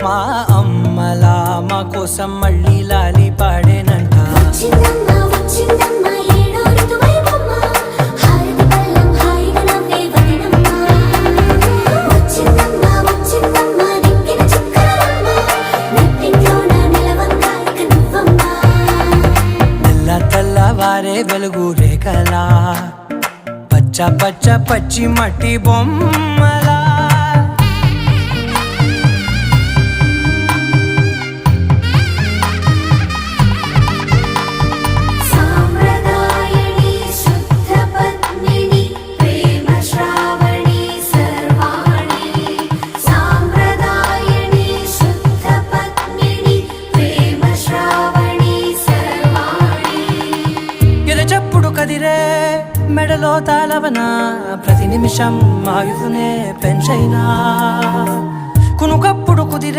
మా అమ్మలా మా కోసం మళ్ళీ లాలి పాడేనంట. తెల్లవారే వెలుగు రేఖలా పచ్చ పచ్చ పచ్చి మట్టి బొమ్మలా కదిరే మెడలో తాళవన ప్రతి నిమిషం ఆయుధునే పెంచైనా కునుకప్పుడు కుదిరే